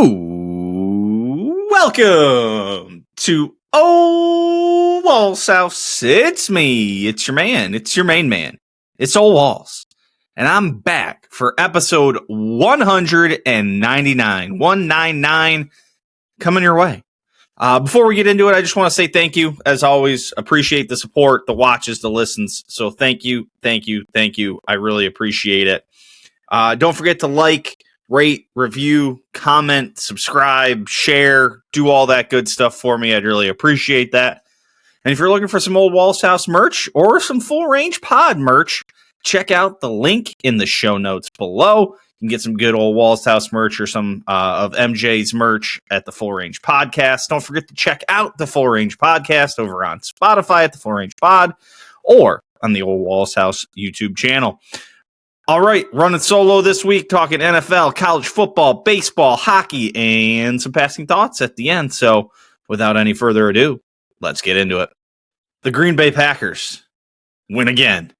Ooh, welcome to Ole Walls House. It's me. It's your man. It's your main man. It's Ole Walls. And I'm back for episode 199. 199 coming your way. Before we get into it, I just want to say thank you. As always, appreciate the support, the watches, the listens. So thank you. I really appreciate it. Don't forget to like, rate, review, comment, subscribe, share, do all that good stuff for me. I'd really appreciate that. And if you're looking for some Ole Walls House merch or some Full Range Pod merch, check out the link in the show notes below. You can get some good Ole Walls House merch or some of MJ's merch at the Full Range Podcast. Don't forget to check out the Full Range Podcast over on Spotify at the Full Range Pod or on the Ole Walls House YouTube channel. All right, running solo this week, talking NFL, college football, baseball, hockey, and some passing thoughts at the end. So without any further ado, let's get into it. The Green Bay Packers win again.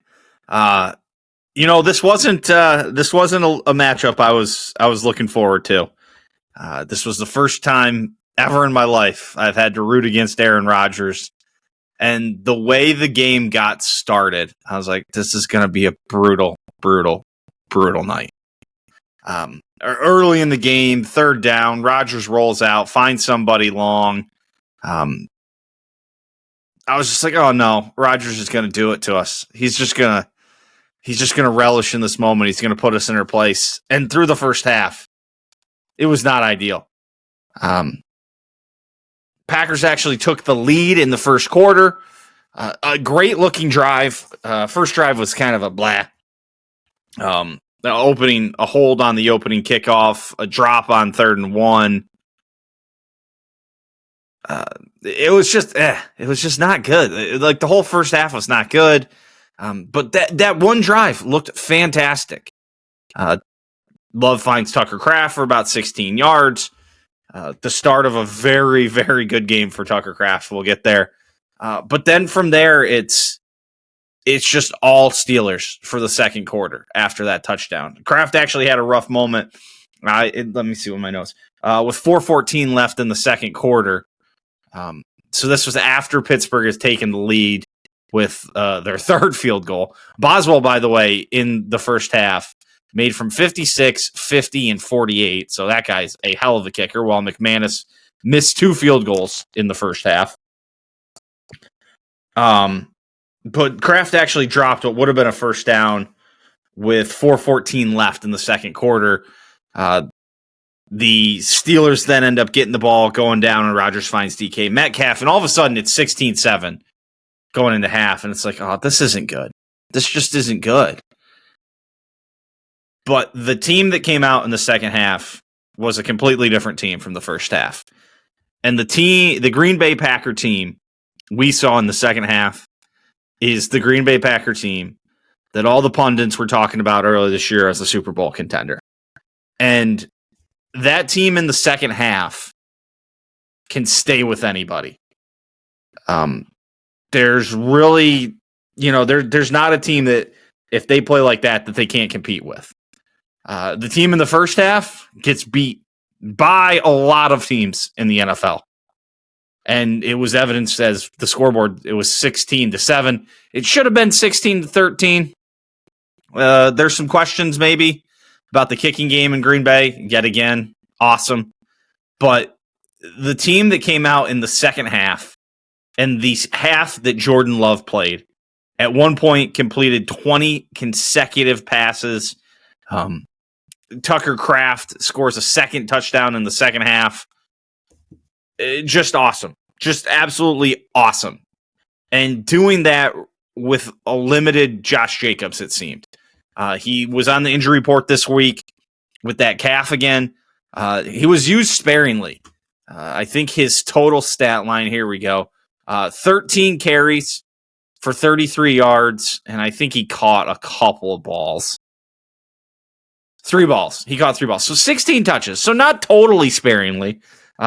This wasn't a matchup I was looking forward to. This was the first time ever in my life I've had to root against Aaron Rodgers. And the way the game got started, I was like, this is going to be a brutal night. Early in the game, third down, Rodgers rolls out, finds somebody long. I was just like, oh no, Rodgers is going to do it to us. He's just going to relish in this moment. He's going to put us in our place. And through the first half, it was not ideal. Packers actually took the lead in the first quarter. A great looking drive. First drive was kind of a blah. A hold on the opening kickoff, a drop on 3rd and 1. It was just not good. Like the whole first half was not good. But that one drive looked fantastic. Love finds Tucker Kraft for about 16 yards. The start of a very, very good game for Tucker Kraft. We'll get there. But then from there, it's just all Steelers for the second quarter after that touchdown. Kraft actually had a rough moment. Let me see what my notes. With 4:14 left in the second quarter. So this was after Pittsburgh has taken the lead with their third field goal. Boswell, by the way, in the first half, made from 56, 50, and 48. So that guy's a hell of a kicker, while McManus missed 2 field goals in the first half. But Kraft actually dropped what would have been a first down with 4:14 left in the second quarter. The Steelers then end up getting the ball going down, and Rodgers finds DK Metcalf, and all of a sudden it's 16-7 going into half, and it's like, oh, this isn't good. This just isn't good. But the team that came out in the second half was a completely different team from the first half. And the Green Bay Packer team we saw in the second half is the Green Bay Packer team that all the pundits were talking about earlier this year as a Super Bowl contender. And that team in the second half can stay with anybody. There's really, there's not a team that if they play like that they can't compete with. The team in the first half gets beat by a lot of teams in the NFL. And it was evidenced as the scoreboard. It was 16-7. It should have been 16-13. There's some questions maybe about the kicking game in Green Bay. Yet again, awesome. But the team that came out in the second half and the half that Jordan Love played, at one point completed 20 consecutive passes. Tucker Kraft scores a second touchdown in the second half. Just awesome. Just absolutely awesome. And doing that with a limited Josh Jacobs, it seemed. He was on the injury report this week with that calf again. He was used sparingly. I think his total stat line, here we go, 13 carries for 33 yards, and I think he caught a couple of balls. 3 balls. He caught 3 balls. So 16 touches. So not totally sparingly.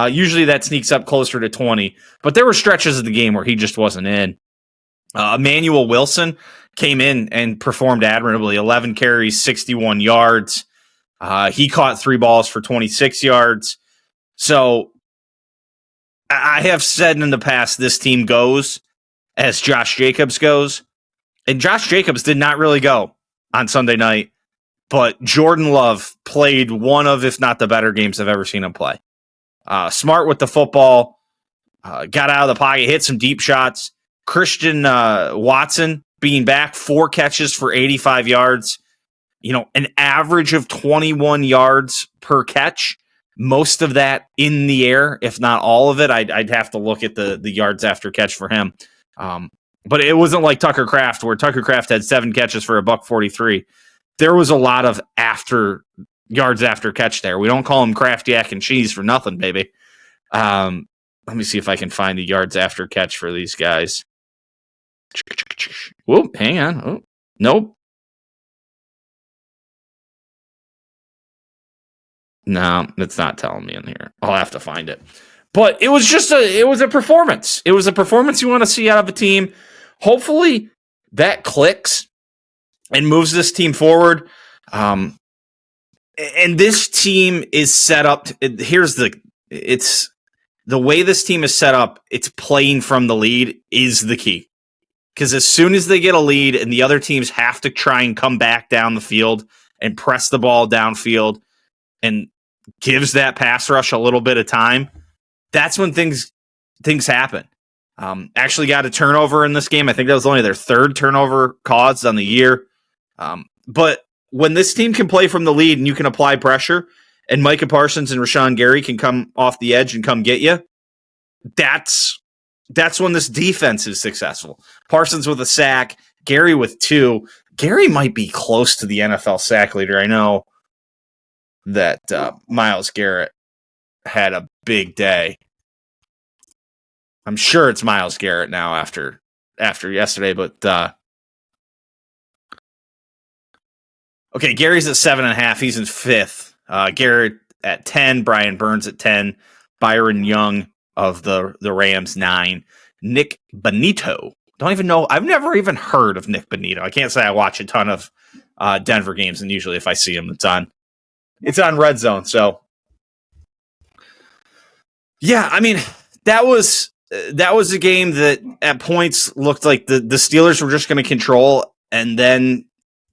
Usually that sneaks up closer to 20, but there were stretches of the game where he just wasn't in. Emmanuel Wilson came in and performed admirably. 11 carries, 61 yards. He caught 3 balls for 26 yards. So I have said in the past, this team goes as Josh Jacobs goes. And Josh Jacobs did not really go on Sunday night, but Jordan Love played one of, if not the better games I've ever seen him play. Smart with the football, got out of the pocket, hit some deep shots. Christian Watson being back, 4 catches for 85 yards. An average of 21 yards per catch. Most of that in the air, if not all of it. I'd have to look at the yards after catch for him. But it wasn't like Tucker Kraft, where Tucker Kraft had 7 catches for $143. There was a lot of yards after catch there. We don't call him Kraft Yak and Cheese for nothing, baby. Let me see if I can find the yards after catch for these guys. Whoa, hang on. Oh, nope. No, it's not telling me in here. I'll have to find it. But it was a performance. It was a performance you want to see out of a team. Hopefully that clicks and moves this team forward. And this team is set up. It's the way this team is set up. It's playing from the lead is the key. Because as soon as they get a lead and the other teams have to try and come back down the field and press the ball downfield and gives that pass rush a little bit of time, that's when things happen. Actually got a turnover in this game. I think that was only their 3rd turnover caused on the year. But when this team can play from the lead and you can apply pressure and Micah Parsons and Rashawn Gary can come off the edge and come get you, that's when this defense is successful. Parsons with a sack, Gary with 2. Gary might be close to the NFL sack leader. I know that Myles Garrett had a big day. I'm sure it's Myles Garrett now after yesterday, but okay, Gary's at 7.5. He's in 5th. Garrett at 10. Brian Burns at 10. Byron Young of the Rams 9. Nick Bonito. Don't even know. I've never even heard of Nick Bonito. I can't say I watch a ton of Denver games, and usually if I see him, it's on Red Zone. So yeah, I mean that was a game that at points looked like the Steelers were just going to control, and then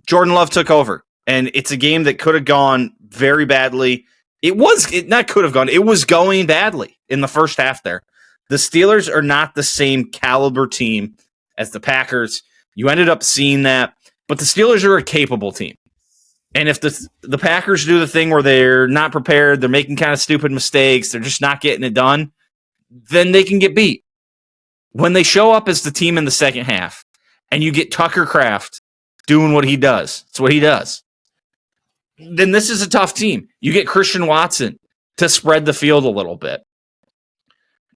Jordan Love took over. And it's a game that could have gone very badly. It was going badly in the first half there. The Steelers are not the same caliber team as the Packers. You ended up seeing that, but the Steelers are a capable team. And if the Packers do the thing where they're not prepared, they're making kind of stupid mistakes, they're just not getting it done, then they can get beat. When they show up as the team in the second half and you get Tucker Kraft doing what he does, it's what he does, then this is a tough team. You get Christian Watson to spread the field a little bit.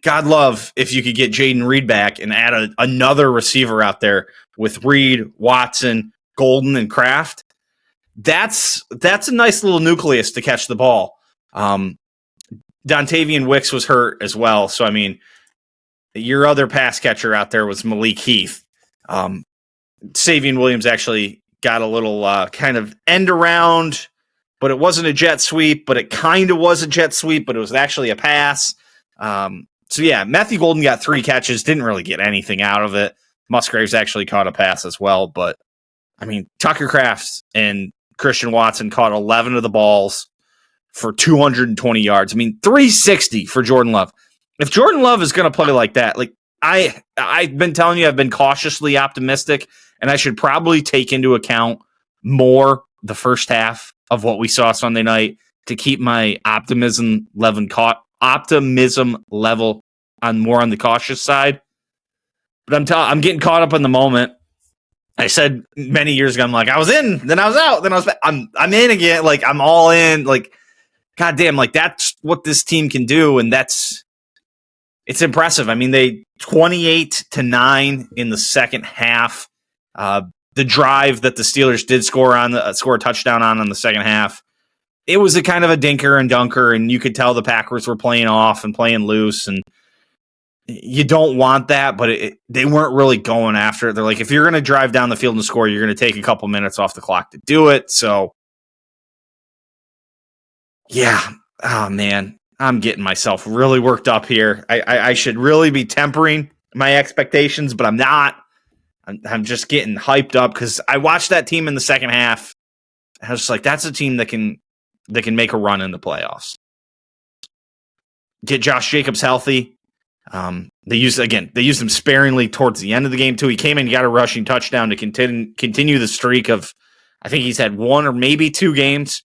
God love if you could get Jaden Reed back and add another receiver out there with Reed, Watson, Golden, and Kraft. That's a nice little nucleus to catch the ball. Dontavian Wicks was hurt as well. So, I mean, your other pass catcher out there was Malik Heath. Savion Williams actually got a little kind of end around, but it wasn't a jet sweep, but it kind of was a jet sweep, but it was actually a pass. So, yeah, Matthew Golden got 3 catches, didn't really get anything out of it. Musgraves actually caught a pass as well. But, I mean, Tucker Kraft and Christian Watson caught 11 of the balls for 220 yards. I mean, 360 for Jordan Love. If Jordan Love is going to play like that, like I've been telling you, I've been cautiously optimistic, and I should probably take into account more the first half of what we saw Sunday night to keep my optimism level on more on the cautious side. But I'm getting caught up in the moment. I said many years ago, I'm like, I was in, then I was out, then I was back. I'm in again. Like, I'm all in. Like, goddamn, like that's what this team can do, and it's impressive. I mean, they 28-9 in the second half. The drive that the Steelers did score a touchdown on in the second half, it was a kind of a dinker and dunker, and you could tell the Packers were playing off and playing loose, and you don't want that, but they weren't really going after it. They're like, if you're going to drive down the field and score, you're going to take a couple minutes off the clock to do it. So, yeah. Oh, man. I'm getting myself really worked up here. I should really be tempering my expectations, but I'm not. I'm just getting hyped up because I watched that team in the second half. I was just like, that's a team that can make a run in the playoffs. Get Josh Jacobs healthy. They used him sparingly towards the end of the game too. He came in, got a rushing touchdown to continue the streak of, I think he's had one or maybe two games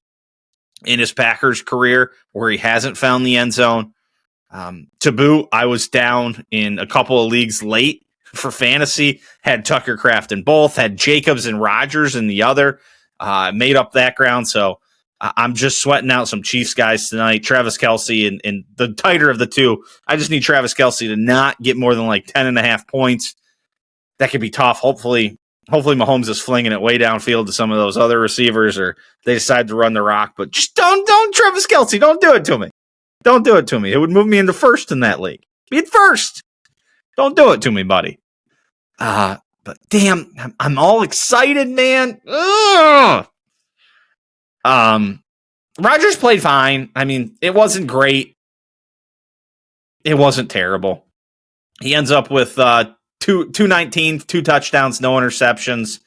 in his Packers career where he hasn't found the end zone. To boot, I was down in a couple of leagues late for fantasy, had Tucker Kraft in both, had Jacobs and Rodgers in the other, made up that ground. So I'm just sweating out some Chiefs guys tonight. Travis Kelce and the tighter of the two. I just need Travis Kelce to not get more than like 10.5 points. That could be tough. Hopefully Mahomes is flinging it way downfield to some of those other receivers, or they decide to run the rock. But just don't Travis Kelce. Don't do it to me. Don't do it to me. It would move me into first in that league. Be at first. Don't do it to me, buddy. But damn, I'm all excited, man. Ugh. Rodgers played fine. I mean, it wasn't great. It wasn't terrible. He ends up with 219, 2 touchdowns, no interceptions.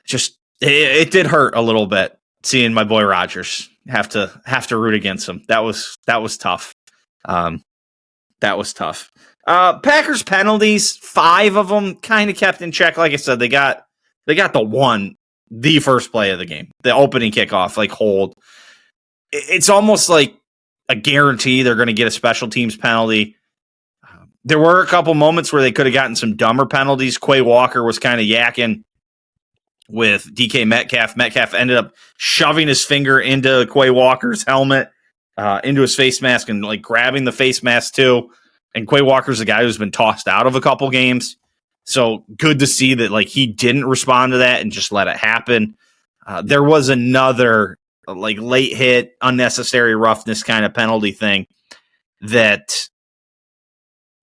Just it did hurt a little bit seeing my boy Rodgers have to root against him. That was tough. That was tough. Packers penalties, 5 of them kind of kept in check. Like I said, they got the first play of the game, the opening kickoff, like hold. It's almost like a guarantee they're going to get a special teams penalty. There were a couple moments where they could have gotten some dumber penalties. Quay Walker was kind of yakking with DK Metcalf. Metcalf ended up shoving his finger into Quay Walker's helmet, into his face mask, and like grabbing the face mask too. And Quay Walker's a guy who's been tossed out of a couple games. So good to see that like he didn't respond to that and just let it happen. There was another like late hit, unnecessary roughness kind of penalty thing that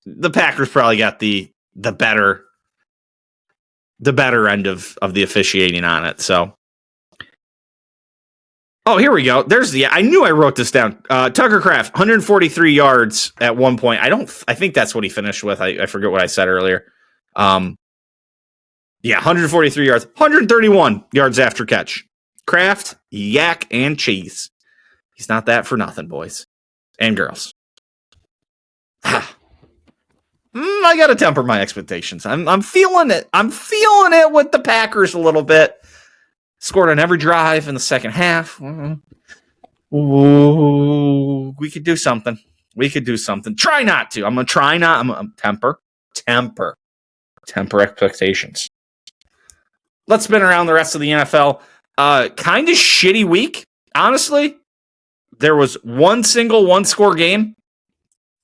the Packers probably got the better end of the officiating on it. So, oh, here we go. I knew I wrote this down. Tucker Kraft, 143 yards at one point. I think that's what he finished with. I forget what I said earlier. 143 yards, 131 yards after catch. Kraft, yak, and cheese. He's not that for nothing, boys and girls. I got to temper my expectations. I'm feeling it. I'm feeling it with the Packers a little bit. Scored on every drive in the second half. Ooh, we could do something. Try not to. I'm going to try not. I'm temper expectations. Let's spin around the rest of the NFL. Kind of shitty week, honestly. There was one score game.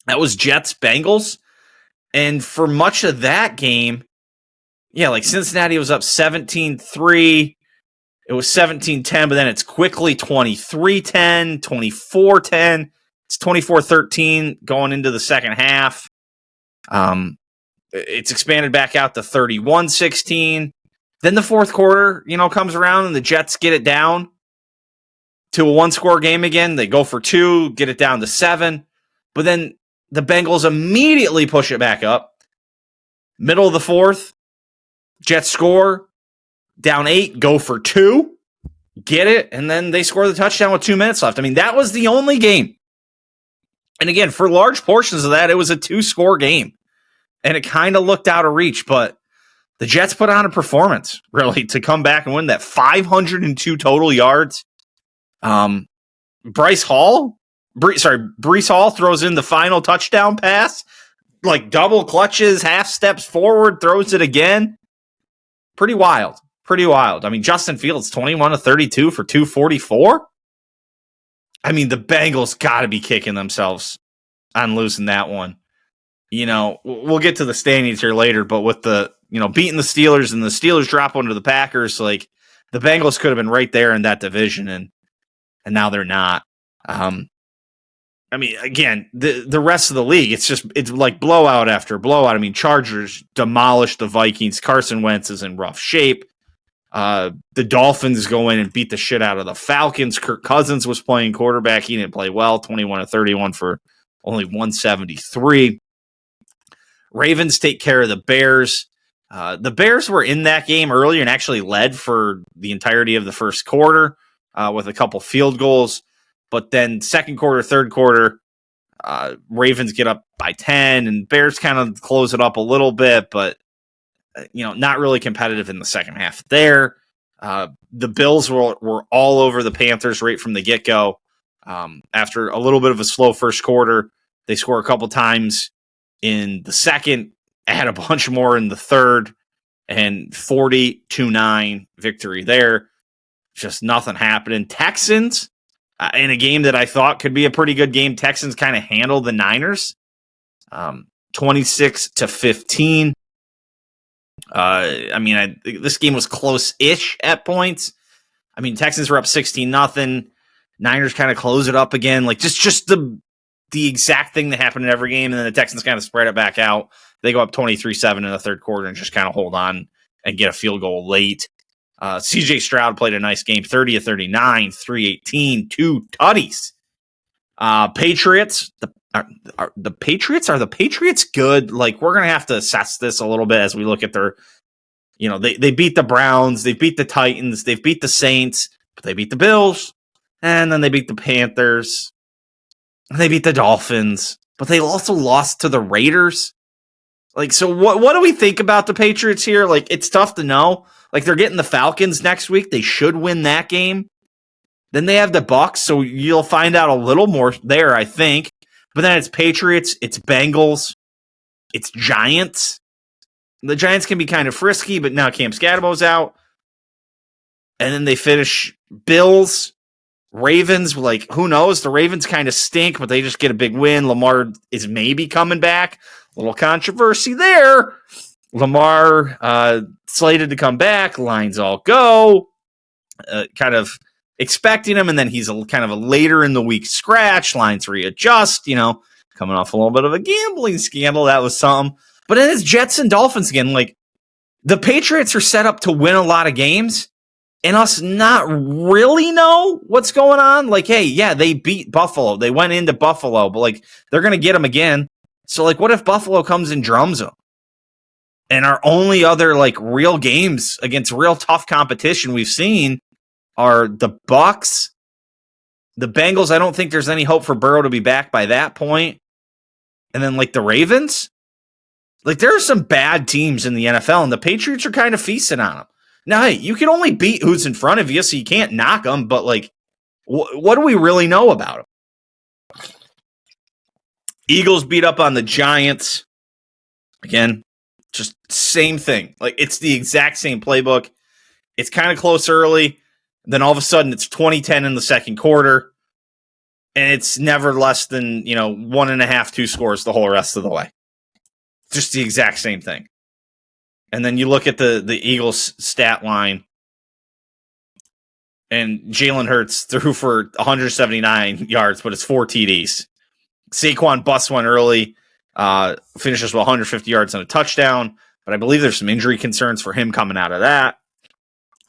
That was Jets-Bengals. And for much of that game, like Cincinnati was up 17-3. It was 17-10, but then it's quickly 23-10, 24-10. It's 24-13 going into the second half. It's expanded back out to 31-16. Then the fourth quarter, comes around and the Jets get it down to a one-score game again. They go for 2, get it down to 7. But then the Bengals immediately push it back up. Middle of the fourth, Jets score, down 8, go for 2, get it, and then they score the touchdown with 2 minutes left. I mean, that was the only game. And again, for large portions of that, it was a 2-score game. And it kind of looked out of reach, but the Jets put on a performance, really, to come back and win that 502 total yards. Breece Hall throws in the final touchdown pass, like double clutches, half steps forward, throws it again. Pretty wild. I mean, Justin Fields, 21 of 32 for 244. I mean, the Bengals got to be kicking themselves on losing that one. We'll get to the standings here later, but with the, beating the Steelers and the Steelers drop one to the Packers, like the Bengals could have been right there in that division, and now they're not. I mean, again, the rest of the league, it's like blowout after blowout. I mean, Chargers demolished the Vikings. Carson Wentz is in rough shape. The Dolphins go in and beat the shit out of the Falcons. Kirk Cousins was playing quarterback. He didn't play well, 21-31 for only 173. Ravens take care of the Bears. The Bears were in that game earlier and actually led for the entirety of the first quarter with a couple field goals. But then second quarter, third quarter, Ravens get up by 10 and Bears kind of close it up a little bit, but not really competitive in the second half there. The Bills were all over the Panthers right from the get-go. After a little bit of a slow first quarter, they score a couple times in the second, add a bunch more in the third, and 40-9 victory there. Just nothing happening. Texans, in a game that I thought could be a pretty good game, Texans kind of handled the Niners, 26-15. This game was close-ish at points. I mean, Texans were up 16-0. Niners kind of close it up again. Like just the exact thing that happened in every game, and then the Texans kind of spread it back out. They go up 23-7 in the third quarter and just kind of hold on and get a field goal late. CJ Stroud played a nice game, 30-39, 318, 2 tutties. Patriots, are the Patriots good? Like, we're going to have to assess this a little bit as we look at their, they beat the Browns, they beat the Titans, they've beat the Saints, but they beat the Bills, and then they beat the Panthers, and they beat the Dolphins, but they also lost to the Raiders. Like, so what do we think about the Patriots here? Like, it's tough to know. Like, they're getting the Falcons next week. They should win that game. Then they have the Bucs, so you'll find out a little more there, I think. But then it's Patriots, it's Bengals, it's Giants. The Giants can be kind of frisky, but now Cam Scadable's out. And then they finish Bills, Ravens. Like, who knows? The Ravens kind of stink, but they just get a big win. Lamar is maybe coming back. A little controversy there. Lamar slated to come back. Lines all go. Kind of expecting him, and then he's kind of a later in the week scratch. Lines readjust, coming off a little bit of a gambling scandal. That was something. But then it's Jets and Dolphins again. Like, the Patriots are set up to win a lot of games and us not really know what's going on. Like, hey, yeah, they beat Buffalo. They went into Buffalo, but, like, they're going to get them again. So, like, what if Buffalo comes and drums them? And our only other, like, real games against real tough competition we've seen are the Bucs, the Bengals. I don't think there's any hope for Burrow to be back by that point. And then, like, the Ravens. Like, there are some bad teams in the NFL, and the Patriots are kind of feasting on them. Now, hey, you can only beat who's in front of you, so you can't knock them, but, like, what do we really know about them? Eagles beat up on the Giants. Again, just same thing. Like, it's the exact same playbook. It's kind of close early. Then all of a sudden it's 20-10 in the second quarter. And it's never less than, 1.5, 2 scores the whole rest of the way. Just the exact same thing. And then you look at the Eagles stat line. And Jalen Hurts threw for 179 yards, but it's 4 TDs. Saquon busts one early, finishes with 150 yards and a touchdown, but I believe there's some injury concerns for him coming out of that.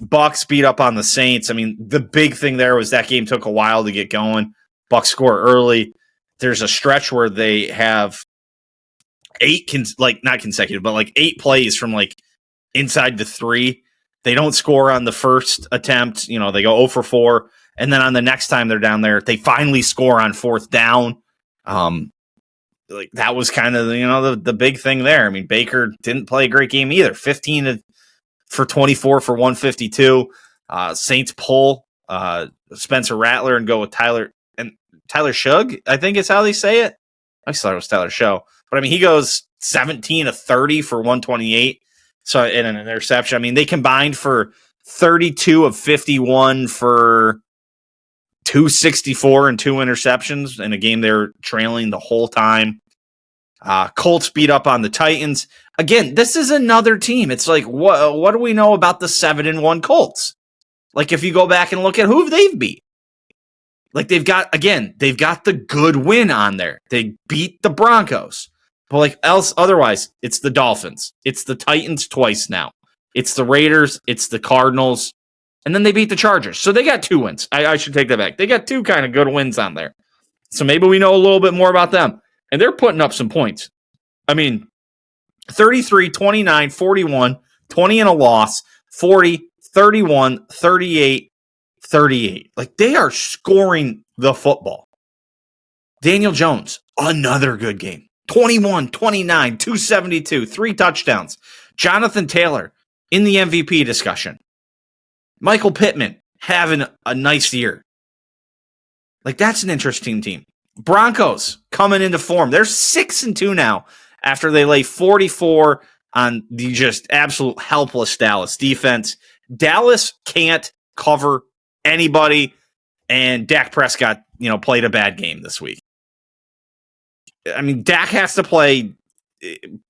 Bucs beat up on the Saints. I mean, the big thing there was that game took a while to get going. Bucs score early. There's a stretch where they have 8 not consecutive, but like 8 plays from like inside the 3. They don't score on the first attempt. They go 0 for 4. And then on the next time they're down there, they finally score on 4th down. Like, that was kind of, the big thing there. I mean, Baker didn't play a great game either. 15 for 24 for 152. Saints pull Spencer Rattler and go with Tyler Shug, I think is how they say it. I just thought it was Tyler Show. But I mean, he goes 17 of 30 for 128. So in an interception. I mean, they combined for 32 of 51 for 264 and 2 interceptions in a game they were trailing the whole time. Colts beat up on the Titans. Again, this is another team. It's like, what do we know about the 7-1 Colts? Like, if you go back and look at who they've beat. Like, they've got the good win on there. They beat the Broncos. But like otherwise, it's the Dolphins. It's the Titans twice now. It's the Raiders. It's the Cardinals. And then they beat the Chargers. So they got 2 wins. I should take that back. They got 2 kind of good wins on there. So maybe we know a little bit more about them. And they're putting up some points. I mean, 33, 29, 41, 20 and a loss, 40, 31, 38, 38. Like, they are scoring the football. Daniel Jones, another good game. 21, 29, 272, 3 touchdowns. Jonathan Taylor in the MVP discussion. Michael Pittman having a nice year. Like, that's an interesting team. Broncos coming into form. They're 6-2 now after they lay 44 on the just absolute helpless Dallas defense. Dallas can't cover anybody, and Dak Prescott, played a bad game this week. I mean, Dak has to play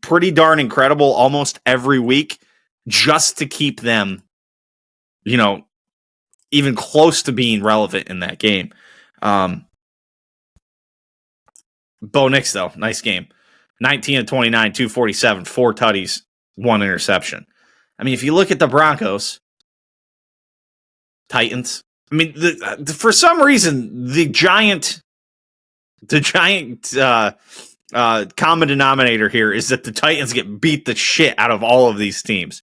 pretty darn incredible almost every week just to keep them, even close to being relevant in that game. Bo Nix, though, nice game. 19 of 29, 247, 4 tutties, 1 interception. I mean, if you look at the Broncos, Titans, I mean, for some reason, the giant common denominator here is that the Titans get beat the shit out of all of these teams.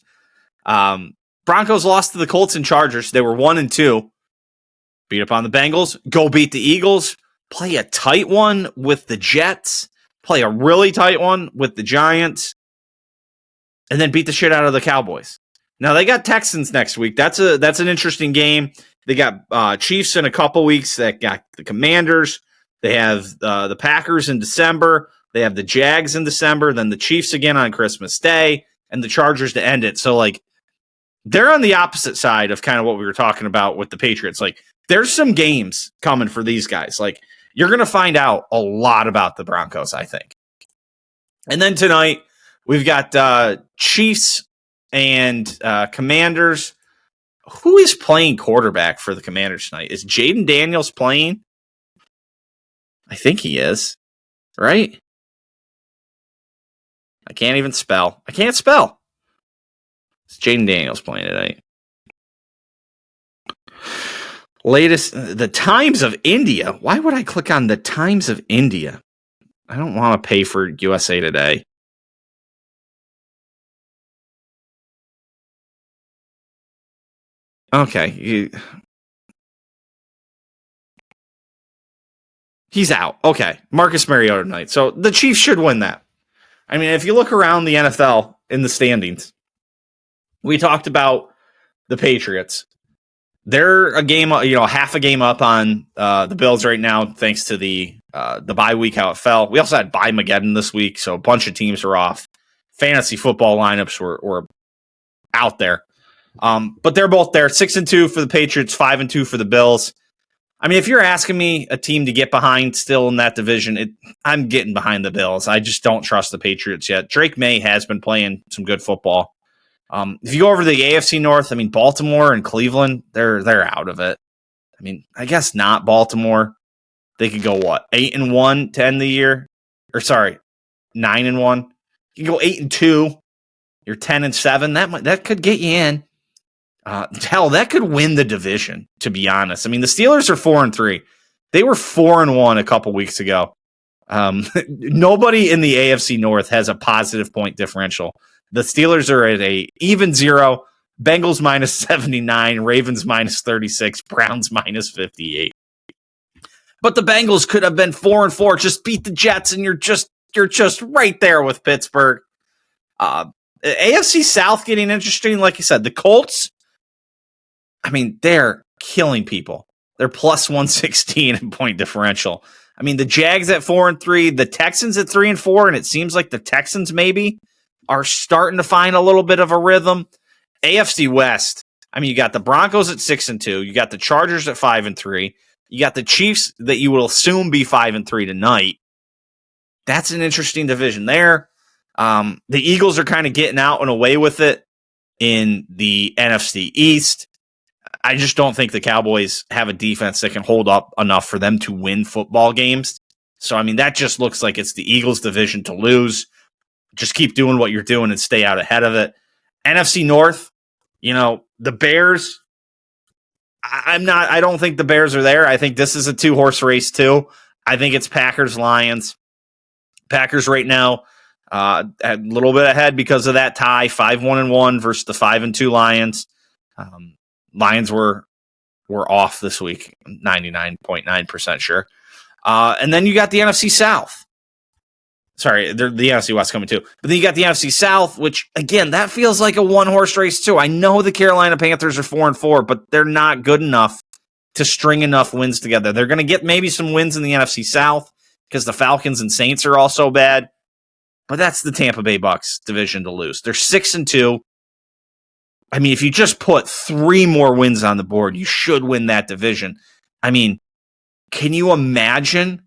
Broncos lost to the Colts and Chargers. They were 1-2. Beat up on the Bengals. Go beat the Eagles. Play a tight one with the Jets. Play a really tight one with the Giants. And then beat the shit out of the Cowboys. Now, they got Texans next week. That's an interesting game. They got Chiefs in a couple weeks. They got the Commanders. They have the Packers in December. They have the Jags in December. Then the Chiefs again on Christmas Day. And the Chargers to end it. So, like, they're on the opposite side of kind of what we were talking about with the Patriots. Like, there's some games coming for these guys. Like, you're going to find out a lot about the Broncos, I think. And then tonight, we've got Chiefs and Commanders. Who is playing quarterback for the Commanders tonight? Is Jaden Daniels playing? I think he is, right? I can't even spell. I can't spell. It's Jaden Daniels playing tonight. Latest, the Times of India. Why would I click on the Times of India? I don't want to pay for USA Today. Okay. He's out. Okay. Marcus Mariota tonight. So the Chiefs should win that. I mean, if you look around the NFL in the standings, we talked about the Patriots. They're a game, half a game up on the Bills right now, thanks to the bye week, how it fell. We also had bye-mageddon this week, so a bunch of teams are off. Fantasy football lineups were out there. But they're both there. 6-2 for the Patriots, 5-2 for the Bills. I mean, if you're asking me a team to get behind still in that division, I'm getting behind the Bills. I just don't trust the Patriots yet. Drake May has been playing some good football. If you go over to the AFC North, I memean, Baltimore and Cleveland, they're out of it. I mean, I guess not Baltimore. They could go, 8-1 to end the year? Or sorry, 9-1. You can go 8-2. You're 10-7. That could get you in. Hell, that could win the division, to be honest. I mean, the Steelers are 4-3. They were 4-1 a couple weeks ago. Nobody in the AFC North has a positive point differential. The Steelers are at a even 0, Bengals -79, Ravens -36, Browns -58. But the Bengals could have been 4-4, just beat the Jets, and you're just right there with Pittsburgh. AFC South getting interesting, like you said. The Colts, I mean, they're killing people. They're +116 in point differential. I mean, the Jags at 4-3, the Texans at 3-4, and it seems like the Texans maybe are starting to find a little bit of a rhythm. AFC West, I mean, you got the Broncos at 6-2. You got the Chargers at 5-3. You got the Chiefs that you will soon be 5-3 tonight. That's an interesting division there. The Eagles are kind of getting out and away with it in the NFC East. I just don't think the Cowboys have a defense that can hold up enough for them to win football games. So, I mean, that just looks like it's the Eagles' division to lose. Just keep doing what you're doing and stay out ahead of it. NFC North, the Bears. I don't think the Bears are there. I think this is a 2-horse race too. I think it's Packers, Lions. Packers right now, a little bit ahead because of that tie, 5-1-1 versus the 5-2 Lions. Lions were off this week, 99.9% sure. And then you got the NFC South. Sorry, the NFC West coming too. But then you got the NFC South, which, again, that feels like a 1-horse race too. I know the Carolina Panthers are 4-4, but they're not good enough to string enough wins together. They're going to get maybe some wins in the NFC South because the Falcons and Saints are also bad. But that's the Tampa Bay Bucs division to lose. They're 6-2. I mean, if you just put 3 more wins on the board, you should win that division. I mean, can you imagine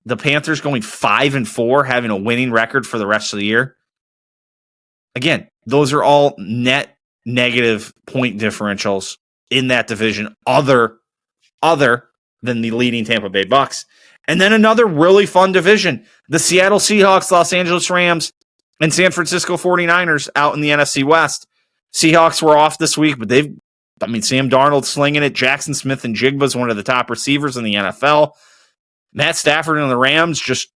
the Panthers going 5-4, having a winning record for the rest of the year? Again, those are all net negative point differentials in that division, other than the leading Tampa Bay Bucs. And then another really fun division, the Seattle Seahawks, Los Angeles Rams, and San Francisco 49ers out in the NFC West. Seahawks were off this week, but Sam Darnold slinging it. Jackson Smith and Jigba is one of the top receivers in the NFL. Matt Stafford and the Rams just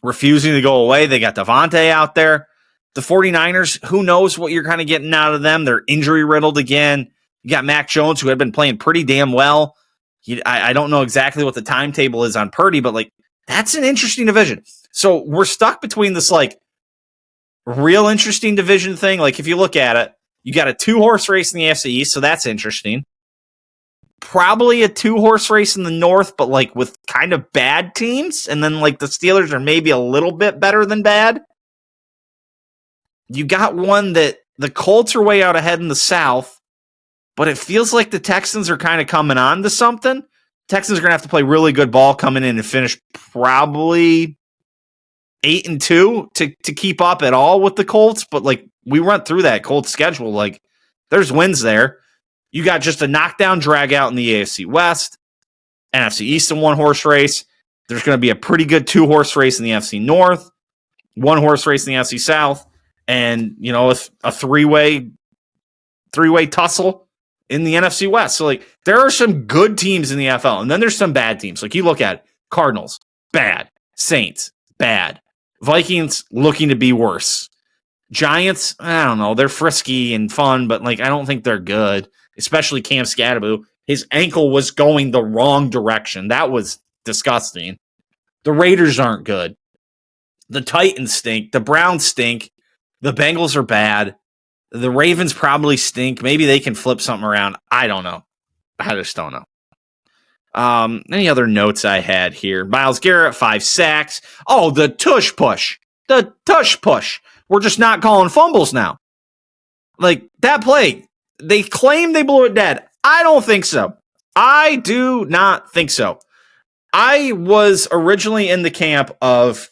refusing to go away. They got Devontae out there. The 49ers, who knows what you're kind of getting out of them. They're injury riddled again. You got Mac Jones, who had been playing pretty damn well. I don't know exactly what the timetable is on Purdy, but that's an interesting division. So we're stuck between this real interesting division thing. If you look at it, you got a 2-horse race in the AFC East, so that's interesting. Probably a 2-horse race in the North, but with kind of bad teams. And then the Steelers are maybe a little bit better than bad. You got one that the Colts are way out ahead in the South, but it feels like the Texans are kind of coming on to something. Texans are going to have to play really good ball coming in and finish probably 8-2 to keep up at all with the Colts. But we went through that Colts schedule. There's wins there. You got just a knockdown drag out in the AFC West, NFC East in 1-horse race. There's going to be a pretty good 2-horse race in the NFC North, 1-horse race in the NFC South, and a three-way tussle in the NFC West. So there are some good teams in the NFL, and then there's some bad teams. You look at it, Cardinals, bad. Saints, bad. Vikings looking to be worse. Giants, I don't know. They're frisky and fun, but I don't think they're good. Especially Cam Scatterbo. His ankle was going the wrong direction. That was disgusting. The Raiders aren't good. The Titans stink. The Browns stink. The Bengals are bad. The Ravens probably stink. Maybe they can flip something around. I don't know. I just don't know. Any other notes I had here? Myles Garrett, 5 sacks. Oh, the tush push. The tush push. We're just not calling fumbles now. That play, they claim they blew it dead. I don't think so. I do not think so. I was originally in the camp of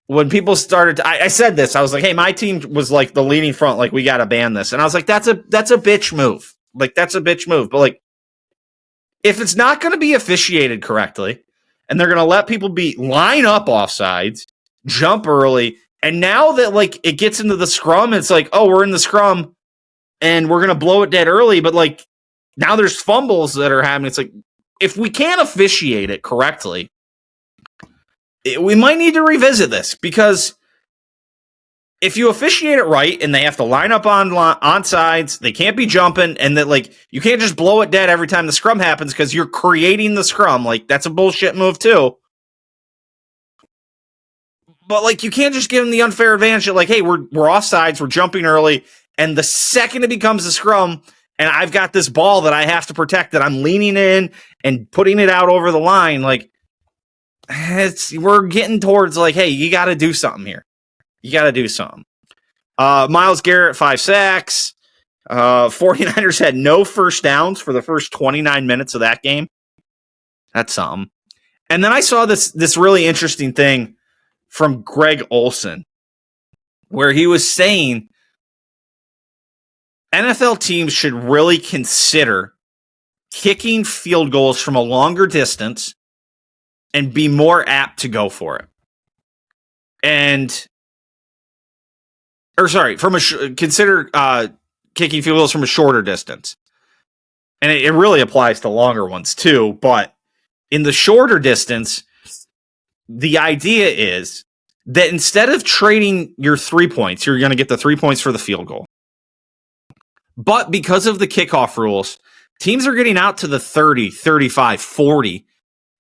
when people started, I said this, I was like, hey, my team was the leading front, we got to ban this. And I was like, that's a bitch move. That's a bitch move. But if it's not going to be officiated correctly, and they're going to let people line up offsides, jump early, and now that it gets into the scrum, it's oh, we're in the scrum, and we're going to blow it dead early, but now there's fumbles that are happening. It's if we can't officiate it correctly, we might need to revisit this, because if you officiate it right and they have to line up on sides, they can't be jumping, and that you can't just blow it dead every time the scrum happens because you're creating the scrum. That's a bullshit move too. But you can't just give them the unfair advantage of hey, we're off sides, we're jumping early, and the second it becomes a scrum, and I've got this ball that I have to protect, that I'm leaning in and putting it out over the line, we're getting towards hey, you got to do something here. You got to do something. Myles Garrett, 5 sacks. 49ers had no first downs for the first 29 minutes of that game. That's something. And then I saw this really interesting thing from Greg Olson, where he was saying NFL teams should really consider kicking field goals from a longer distance and be more apt to go for it. And consider kicking field goals from a shorter distance. And it really applies to longer ones too, but in the shorter distance, the idea is that instead of trading your 3 points, you're going to get the 3 points for the field goal. But because of the kickoff rules, teams are getting out to the 30, 35, 40,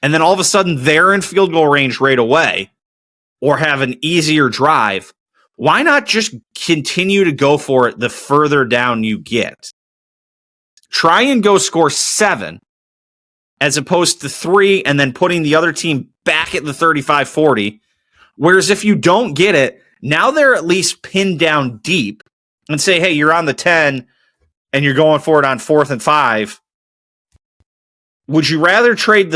and then all of a sudden they're in field goal range right away or have an easier drive. Why not just continue to go for it the further down you get? Try and go score 7 as opposed to 3 and then putting the other team back at the 35-40. Whereas if you don't get it, now they're at least pinned down deep and say, hey, you're on the 10 and you're going for it on 4th and 5. Would you rather trade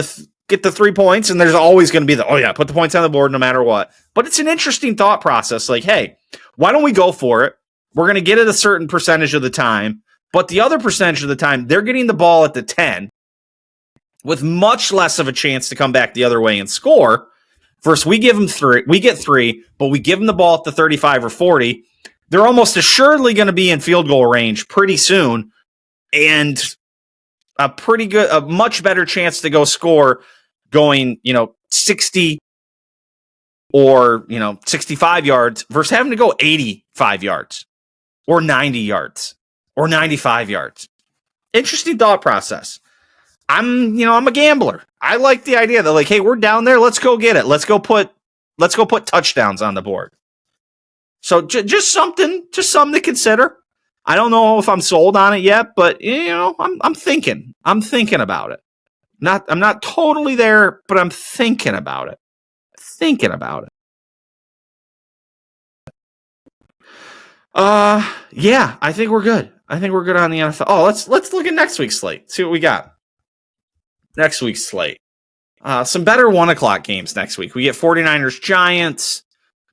get the 3 points? And there's always going to be put the points on the board no matter what. But it's an interesting thought process. Like, hey, why don't we go for it? We're going to get it a certain percentage of the time. But the other percentage of the time, they're getting the ball at the 10 with much less of a chance to come back the other way and score. First, we give them 3. We get 3, but we give them the ball at the 35 or 40. They're almost assuredly going to be in field goal range pretty soon, and a much better chance to go score going, 60 or 65 yards versus having to go 85 yards or 90 yards. Or 95 yards. Interesting thought process. I'm a gambler. I like the idea that like, hey, we're down there. Let's go get it. Let's go put touchdowns on the board. So just something to consider. I don't know if I'm sold on it yet, but I'm thinking. I'm thinking about it. I'm not totally there, but I'm thinking about it. Yeah, I think we're good. I think we're good on the NFL. Oh, let's look at next week's slate. See what we got. Next week's slate. Some better 1:00 games next week. We get 49ers Giants,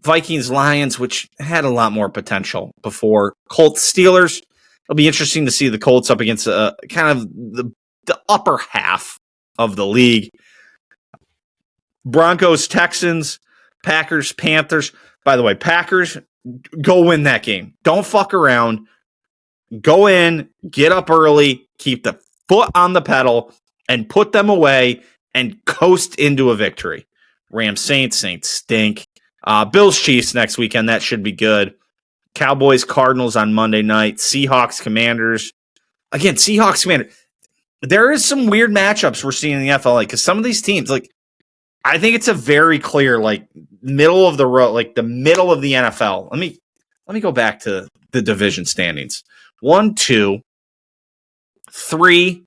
Vikings Lions, which had a lot more potential before. Colts Steelers. It'll be interesting to see the Colts up against kind of the upper half of the league. Broncos Texans, Packers Panthers. By the way, Packers, go win that game. Don't fuck around. Go in, get up early, keep the foot on the pedal, and put them away and coast into a victory. Rams Saints stink. Bills Chiefs next weekend, that should be good. Cowboys Cardinals on Monday night. Seahawks Commanders. Again, Seahawks Commanders. There is some weird matchups we're seeing in the NFL because some of these teams, like, I think it's a very clear, like, middle of the road, like the middle of the NFL. Let me go back to the division standings. 1, 2, 3,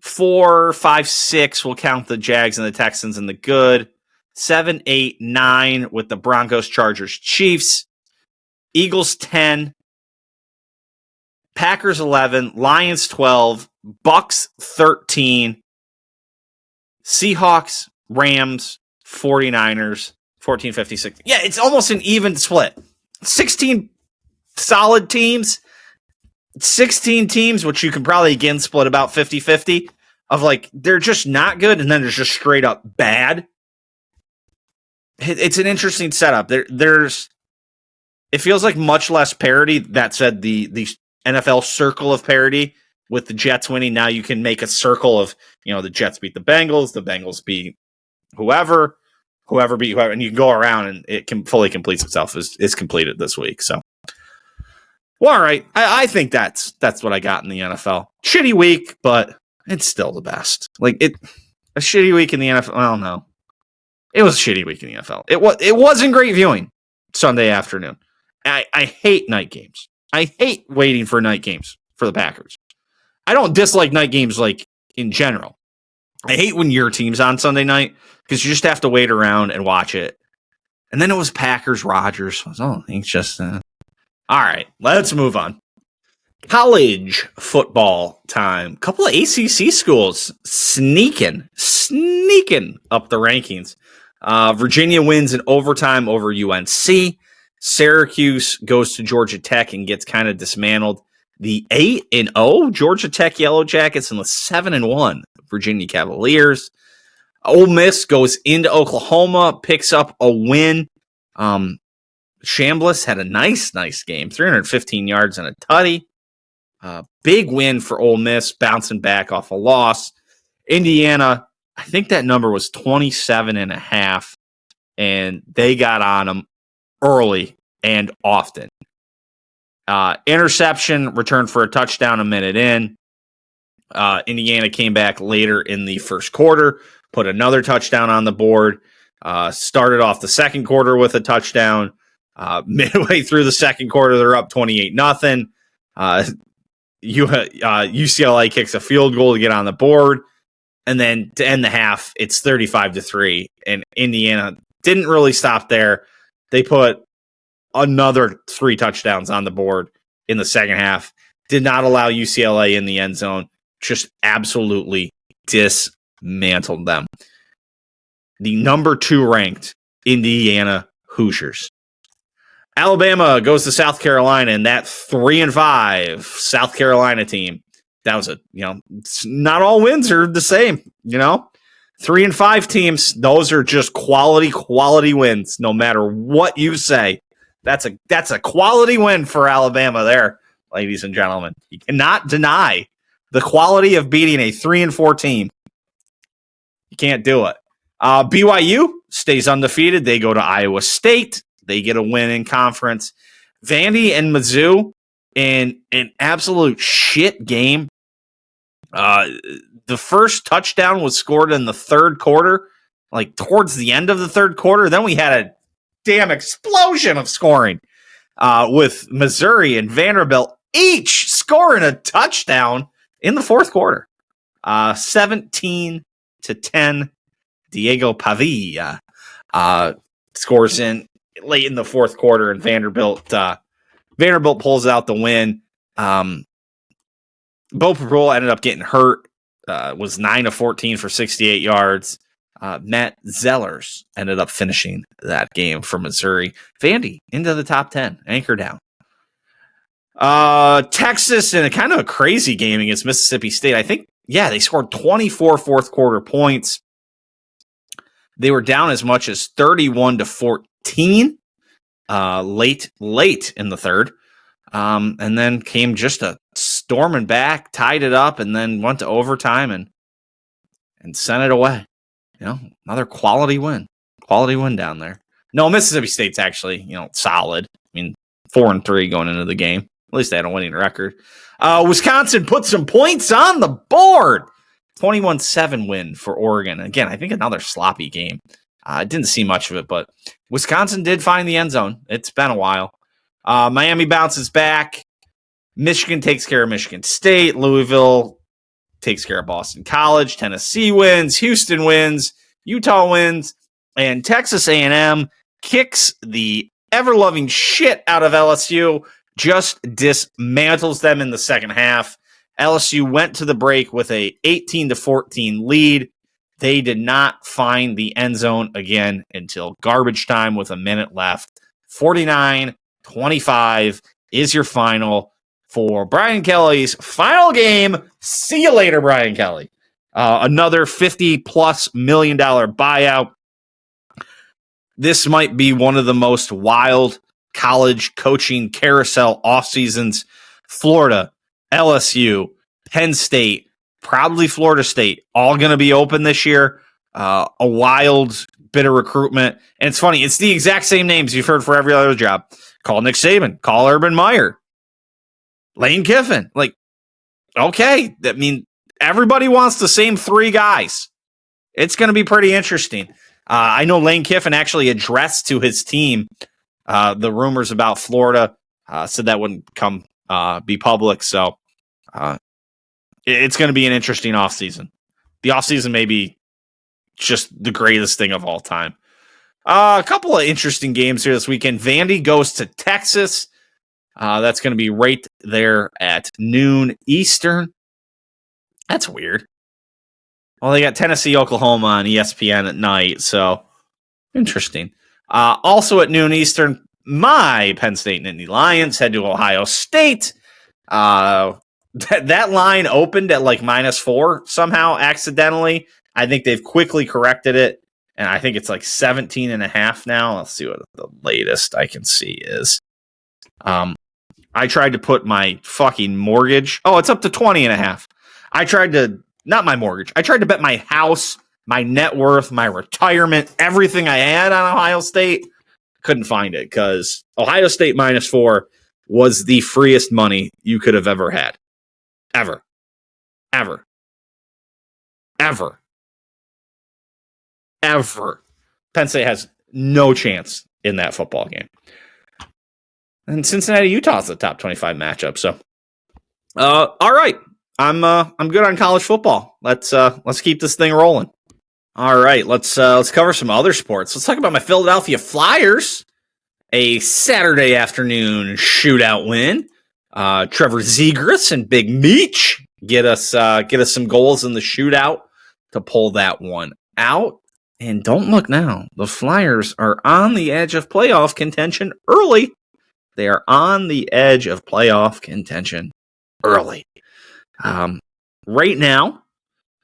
4, 5, 6. We'll count the Jags and the Texans and the good. 7, 8, 9 with the Broncos, Chargers, Chiefs. Eagles 10. Packers 11. Lions 12. Bucks 13. Seahawks, Rams, 49ers, 14, 56. Yeah, it's almost an even split. 16 solid teams. 16 teams, which you can probably again split about 50-50 of like, they're just not good. And then there's just straight up bad. It's an interesting setup. It feels like much less parity. That said, the NFL circle of parity with the Jets winning. Now you can make a circle of, the Jets beat the Bengals beat whoever beat whoever, and you can go around and it can fully completes itself. Is completed this week. So, well, all right. I think that's what I got in the NFL. Shitty week, but it's still the best. Like a shitty week in the NFL. Well, no, it was a shitty week in the NFL. It wasn't great viewing Sunday afternoon. I hate night games. I hate waiting for night games for the Packers. I don't dislike night games like in general. I hate when your team's on Sunday night because you just have to wait around and watch it. And then it was Packers, Rodgers. Oh, it's just all right. Let's move on. College football time. Couple of ACC schools sneaking up the rankings. Virginia wins in overtime over UNC. Syracuse goes to Georgia Tech and gets kind of dismantled. The 8-0 Georgia Tech Yellow Jackets and the 7-1 Virginia Cavaliers. Ole Miss goes into Oklahoma, picks up a win. Chambliss had a nice game, 315 yards and a tutty. Big win for Ole Miss, bouncing back off a loss. Indiana, I think that number was 27.5, and they got on them early and often. Interception, returned for a touchdown a minute in. Indiana came back later in the first quarter, put another touchdown on the board, started off the second quarter with a touchdown. Midway through the second quarter, they're up 28-0. UCLA kicks a field goal to get on the board. And then to end the half, it's 35-3. And Indiana didn't really stop there. They put another 3 touchdowns on the board in the second half. Did not allow UCLA in the end zone. Just absolutely dismantled them. The number 2 ranked Indiana Hoosiers. Alabama goes to South Carolina, and that 3-5 South Carolina team. That was not all wins are the same, 3-5 teams. Those are just quality wins, no matter what you say. That's a quality win for Alabama there, ladies and gentlemen. You cannot deny the quality of beating a 3-4 team. You can't do it. BYU stays undefeated. They go to Iowa State. They get a win in conference. Vandy and Mizzou in an absolute shit game. The first touchdown was scored in the third quarter, like towards the end of the third quarter. Then we had a damn explosion of scoring with Missouri and Vanderbilt each scoring a touchdown in the fourth quarter. 17-10. Diego Pavia scores in late in the fourth quarter, and Vanderbilt pulls out the win. Bo Pearl ended up getting hurt. Was 9 of 14 for 68 yards. Matt Zellers ended up finishing that game for Missouri. Vandy into the top 10, anchor down. Texas in a kind of a crazy game against Mississippi State. I think, they scored 24 fourth quarter points. They were down as much as 31-14 late in the third. And then came just a storming back, tied it up, and then went to overtime and sent it away. Another quality win down there. No, Mississippi State's actually, solid. I mean, 4-3 going into the game. At least they had a winning record. Wisconsin put some points on the board. 21-7 win for Oregon. Again, I think another sloppy game. I didn't see much of it, but Wisconsin did find the end zone. It's been a while. Miami bounces back. Michigan takes care of Michigan State. Louisville takes care of Boston College. Tennessee wins. Houston wins. Utah wins. And Texas A&M kicks the ever-loving shit out of LSU. Just dismantles them in the second half. LSU went to the break with a 18-14 lead. They did not find the end zone again until garbage time with a minute left. 49-25 is your final for Brian Kelly's final game. See you later, Brian Kelly. Another $50+ million buyout. This might be one of the most wild college coaching carousel off seasons. Florida, LSU, Penn State, probably Florida State, all going to be open this year. A wild bit of recruitment. And it's funny, it's the exact same names you've heard for every other job. Call Nick Saban, call Urban Meyer, Lane Kiffin. Like, okay, everybody wants the same 3 guys. It's going to be pretty interesting. I know Lane Kiffin actually addressed to his team the rumors about Florida, said that wouldn't be public. So it's going to be an interesting offseason. The offseason may be just the greatest thing of all time. A couple of interesting games here this weekend. Vandy goes to Texas. That's going to be right there at noon Eastern. That's weird. Well, they got Tennessee, Oklahoma on ESPN at night, so interesting. Also at noon Eastern, my Penn State Nittany Lions head to Ohio State. That line opened at like -4 somehow accidentally. I think they've quickly corrected it, and I think it's like 17 and a half now. Let's see what the latest I can see is. I tried to put my fucking mortgage. Oh, it's up to 20 and a half. I tried to, not my mortgage. I tried to bet my house, my net worth, my retirement, everything I had on Ohio State. Couldn't find it because Ohio State -4 was the freest money you could have ever had. Ever. Ever. Ever. Ever. Penn State has no chance in that football game. And Cincinnati, Utah is the top 25 matchup. So, all right, I'm good on college football. Let's keep this thing rolling. All right, let's cover some other sports. Let's talk about my Philadelphia Flyers. A Saturday afternoon shootout win. Trevor Zegras and Big Meech get us some goals in the shootout to pull that one out. And don't look now. The Flyers are on the edge of playoff contention early. They are on the edge of playoff contention early. Right now,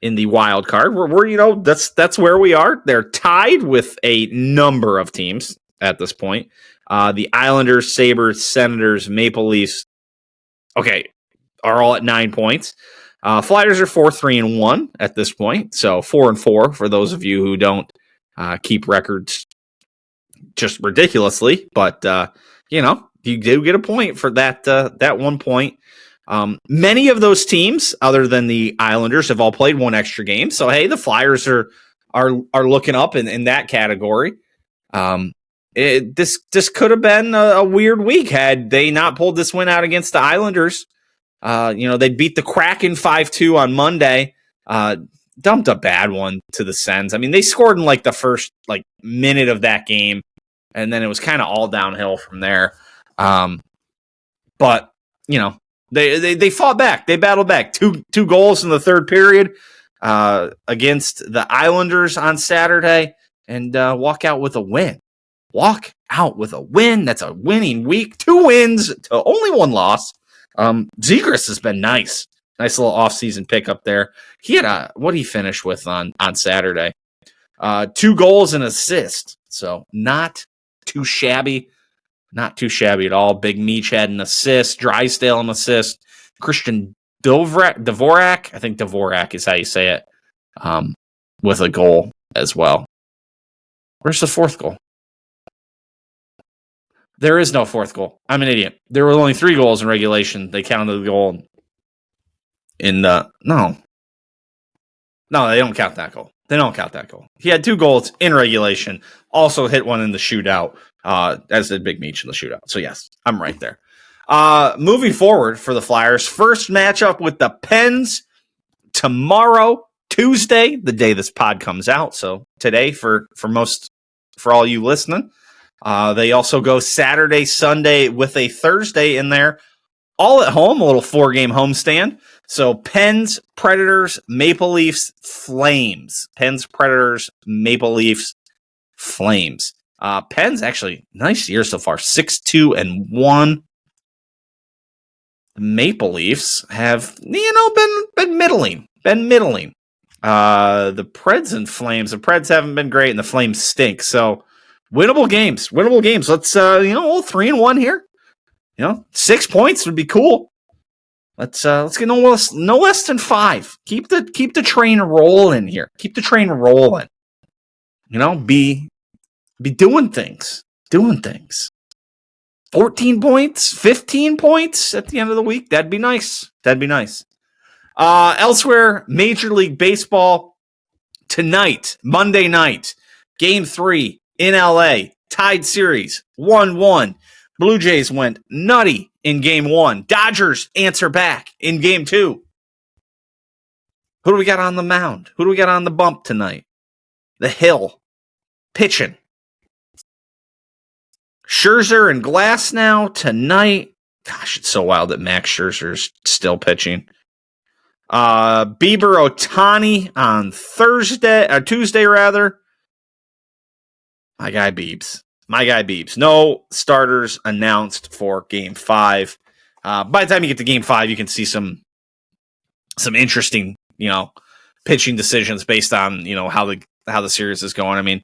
in the wild card, we're that's where we are. They're tied with a number of teams at this point. The Islanders, Sabres, Senators, Maple Leafs, are all at 9 points. Flyers are 4-3-1 at this point, so 4-4 for those of you who don't keep records just ridiculously. But you do get a point for that 1 point. Many of those teams, other than the Islanders, have all played one extra game. So hey, the Flyers are looking up in that category. This could have been a weird week had they not pulled this win out against the Islanders. They beat the Kraken 5-2 on Monday. Dumped a bad one to the Sens. I mean, they scored in like the first minute of that game, and then it was kind of all downhill from there. But they fought back. They battled back. Two goals in the third period against the Islanders on Saturday, and walk out with a win. Walk out with a win. That's a winning week. 2 wins to only 1 loss. Zegras has been nice. Nice little offseason pickup there. He had what he finished with on Saturday. 2 goals and assist. So not too shabby. Not too shabby at all. Big Meech had an assist. Drysdale an assist. Christian Dvorak. I think Dvorak is how you say it. With a goal as well. Where's the 4th goal? There is no 4th goal. I'm an idiot. There were only 3 goals in regulation. They counted the goal in the... No, they don't count that goal. They don't count that goal. He had 2 goals in regulation. Also hit one in the shootout, as did Big Meech in the shootout. So yes, I'm right there. Moving forward for the Flyers, first matchup with the Pens tomorrow, Tuesday, the day this pod comes out. So today for all you listening. They also go Saturday, Sunday with a Thursday in there. All at home, a little 4-game homestand. So Pens, Predators, Maple Leafs, Flames. Pens, Predators, Maple Leafs, Flames. Pens actually nice year so far, 6-2-1. The Maple Leafs have been middling. The Preds and Flames. The Preds haven't been great, and the Flames stink. So winnable games. Let's 3-1 here. 6 points would be cool. Let's get no less than 5. Keep the train rolling here. Keep the train rolling. Be doing things. 14 points, 15 points at the end of the week. That'd be nice. Elsewhere, Major League Baseball tonight, Monday night, Game 3 in LA, tied series, 1-1. Blue Jays went nutty in Game 1. Dodgers answer back in Game 2. Who do we got on the mound? Who do we got on the bump tonight? The Hill pitching. Scherzer and Glasnow tonight. Gosh, it's so wild that Max Scherzer's still pitching. Bieber Ohtani on Tuesday rather. My guy Biebs. No starters announced for Game 5. By the time you get to Game 5, you can see some interesting, pitching decisions based on, how the how the series is going. I mean,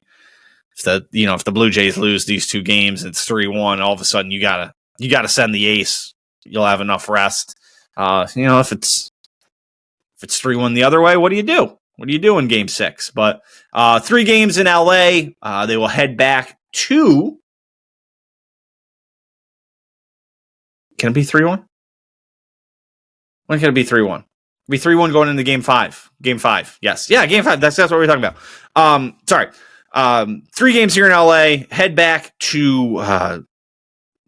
if the Blue Jays lose these 2 games, it's 3-1. All of a sudden, you gotta send the ace. You'll have enough rest. If it's 3-1 the other way, what do you do? What do you do in Game 6? But 3 games in LA. They will head back to. Can it be 3-1? When can it be 3-1? It'll be 3-1 going into Game 5. Game 5. Yes. Yeah, Game 5. That's what we're talking about. Sorry. 3 games here in LA. Head back to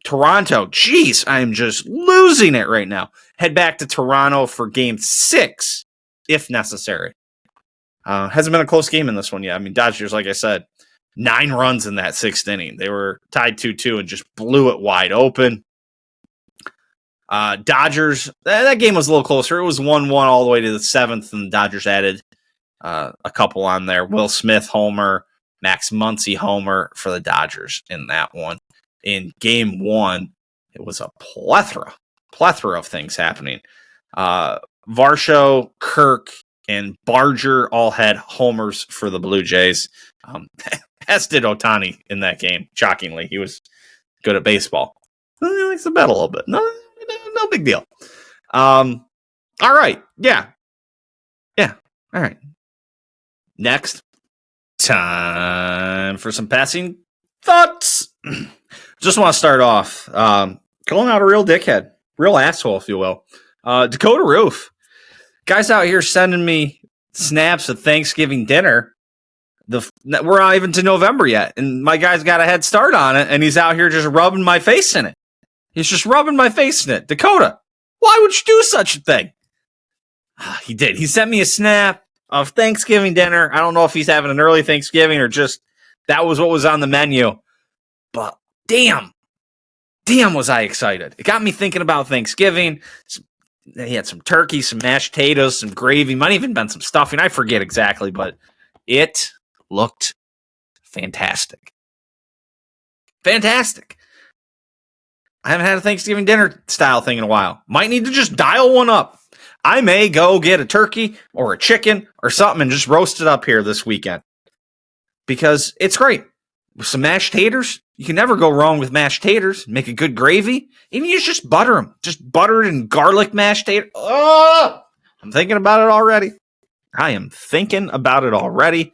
Toronto. Jeez, I'm just losing it right now. Head back to Toronto for Game 6, if necessary. Hasn't been a close game in this one yet. I mean, Dodgers, like I said, 9 runs in that 6th inning. They were tied 2-2 and just blew it wide open. Dodgers, that game was a little closer. It was 1-1 all the way to the 7th, and the Dodgers added a couple on there. Will Smith homer, Max Muncy homer for the Dodgers in that one. In Game 1, it was a plethora of things happening. Varsho, Kirk, and Barger all had homers for the Blue Jays. As did Ohtani in that game. Shockingly, he was good at baseball. He likes to bet a little bit. No big deal. All right. Yeah. All right. Next, time for some passing thoughts. Just want to start off calling out a real dickhead, real asshole, if you will. Dakota Roof. Guys out here sending me snaps of Thanksgiving dinner. We're not even to November yet, and my guy's got a head start on it, and he's out here just rubbing my face in it. He's just rubbing my face in it. Dakota, why would you do such a thing? He did. He sent me a snap of Thanksgiving dinner. I don't know if he's having an early Thanksgiving or just that was what was on the menu. But damn was I excited. It got me thinking about Thanksgiving. He had some turkey, some mashed potatoes, some gravy, might even been some stuffing. I forget exactly, but it looked fantastic. Fantastic. I haven't had a Thanksgiving dinner style thing in a while. Might need to just dial one up. I may go get a turkey or a chicken or something and just roast it up here this weekend. Because it's great. With some mashed taters, you can never go wrong with mashed taters. Make a good gravy. Even you just butter them. Just buttered and garlic mashed taters. Oh, I'm thinking about it already. I am thinking about it already.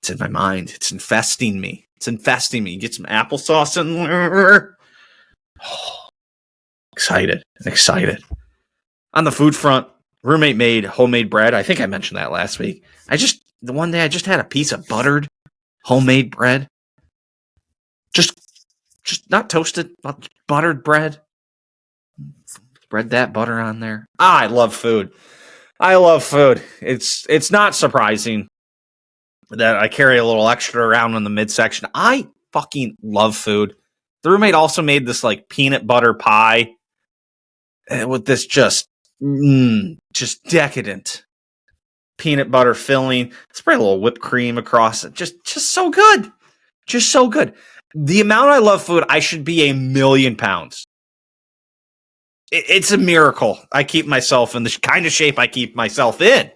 It's in my mind. It's infesting me. You get some applesauce in there. Oh, excited. On the food front, roommate made homemade bread. I think I mentioned that last week. The one day I just had a piece of buttered homemade bread. Just not toasted, but buttered bread. Spread that butter on there. I love food. It's not surprising that I carry a little extra around in the midsection. I fucking love food. The roommate also made this like peanut butter pie with this just decadent peanut butter filling. Spray a little whipped cream across it. Just so good. Just so good. The amount I love food, I should be 1,000,000 pounds. It's a miracle. I keep myself in the kind of shape I keep myself in.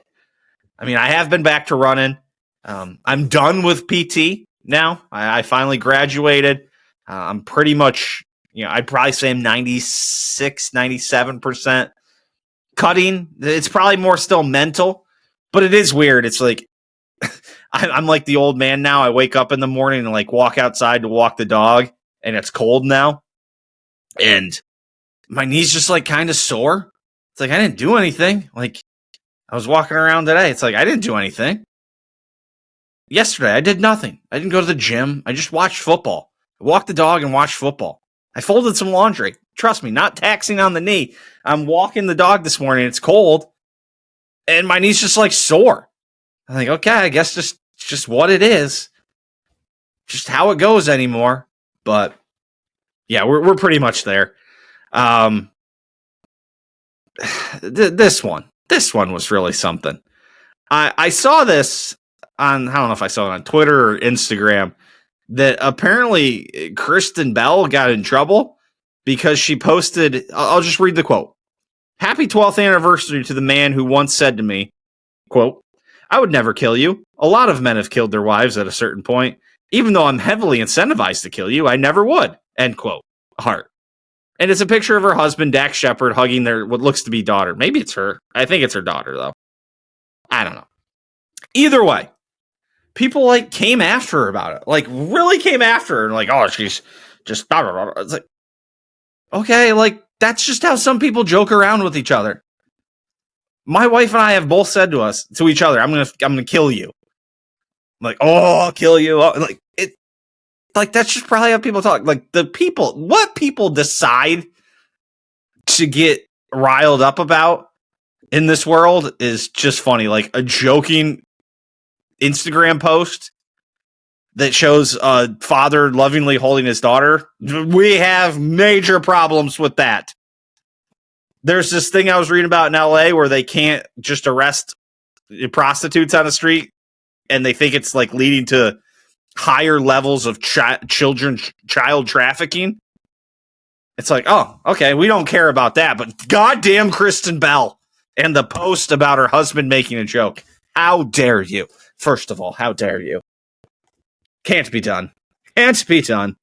I mean, I have been back to running. I'm done with PT now. I finally graduated. I'm pretty much, I'd probably say I'm 96, 97% cutting. It's probably more still mental, but it is weird. It's like, I'm like the old man now. I wake up in the morning and like walk outside to walk the dog, and it's cold now. And my knee's just like kind of sore. It's like, I didn't do anything. Like, I was walking around today. It's like, I didn't do anything. Yesterday, I did nothing. I didn't go to the gym. I just watched football. I walked the dog and watched football. I folded some laundry. Trust me, not taxing on the knee. I'm walking the dog this morning. It's cold. And my knee's just like sore. I'm like, okay, I guess just what it is. Just how it goes anymore. But yeah, we're pretty much there. This one was really something. I saw this on, I don't know if I saw it on Twitter or Instagram, that apparently Kristen Bell got in trouble because she posted, I'll just read the quote. Happy 12th anniversary to the man who once said to me, quote, I would never kill you. A lot of men have killed their wives at a certain point. Even though I'm heavily incentivized to kill you, I never would. End quote. Heart. And it's a picture of her husband, Dax Shepard, hugging their what looks to be daughter. Maybe it's her. I think it's her daughter, though. I don't know. Either way, people like came after her about it. Like really came after her and like, oh, she's just it's like, okay, like that's just how some people joke around with each other. My wife and I have both said to each other, I'm gonna kill you. I'm like, oh, I'll kill you. Like it, like that's just probably how people talk. Like what people decide to get riled up about in this world is just funny. Like a joking Instagram post that shows a father lovingly holding his daughter. We have major problems with that. There's this thing I was reading about in LA where they can't just arrest prostitutes on the street, and they think it's like leading to higher levels of child trafficking. It's like, oh, okay, we don't care about that, but goddamn Kristen Bell and the post about her husband making a joke. How dare you? First of all, how dare you? Can't be done. Can't be done.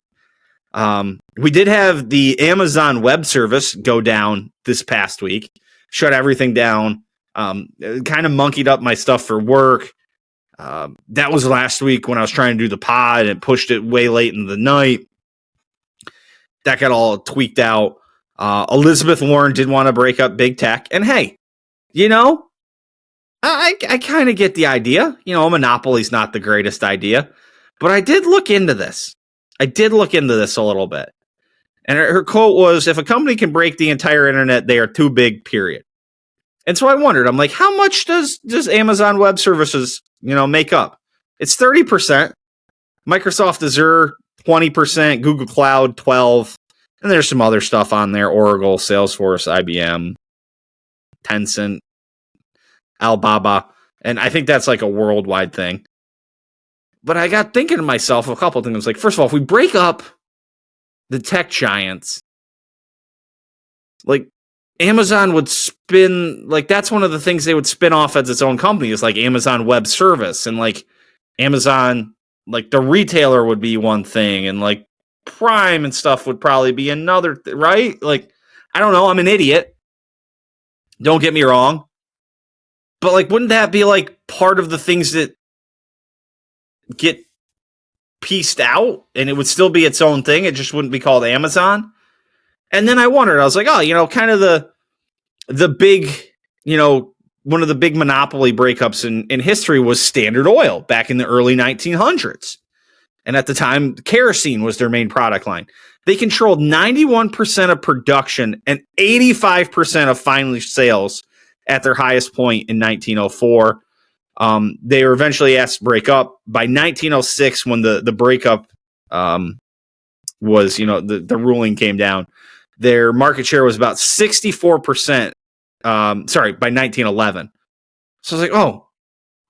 We did have the Amazon Web Service go down this past week. Shut everything down. Kind of monkeyed up my stuff for work. That was last week when I was trying to do the pod and pushed it way late in the night. That got all tweaked out. Elizabeth Warren did want to break up big tech. And hey, you know, I kind of get the idea. You know, a monopoly's not the greatest idea. But I did look into this. A little bit. And her quote was, if a company can break the entire internet, they are too big, period. And so I wondered, I'm like, how much does Amazon Web Services, make up? It's 30%. Microsoft Azure, 20%. Google Cloud, 12%. And there's some other stuff on there. Oracle, Salesforce, IBM, Tencent, Alibaba. And I think that's like a worldwide thing. But I got thinking to myself a couple of things. Like, first of all, if we break up the tech giants, like Amazon would spin, like that's one of the things they would spin off as its own company is like Amazon Web Service, and like Amazon, like the retailer would be one thing, and like Prime and stuff would probably be another, right? Like, I don't know. I'm an idiot. Don't get me wrong. But like, wouldn't that be like part of the things that get pieced out and it would still be its own thing? It just wouldn't be called Amazon. And then I wondered, I was like, oh, kind of the big, one of the big monopoly breakups in history was Standard Oil back in the early 1900s. And at the time, kerosene was their main product line. They controlled 91% of production and 85% of final sales at their highest point in 1904. They were eventually asked to break up. By 1906, when the breakup was, the ruling came down, their market share was about 64%. By 1911. So I was like, oh,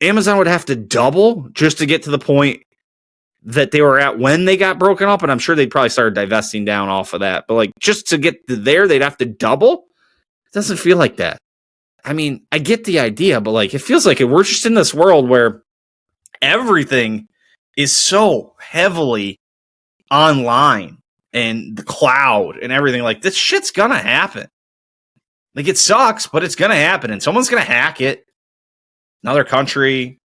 Amazon would have to double just to get to the point that they were at when they got broken up. And I'm sure they'd probably start divesting down off of that. But like, just to get to there, they'd have to double. It doesn't feel like that. I mean, I get the idea, but like, it feels like we're just in this world where everything is so heavily online and the cloud and everything. Like, this shit's gonna happen. Like, it sucks, but it's gonna happen, and someone's gonna hack it. Another country,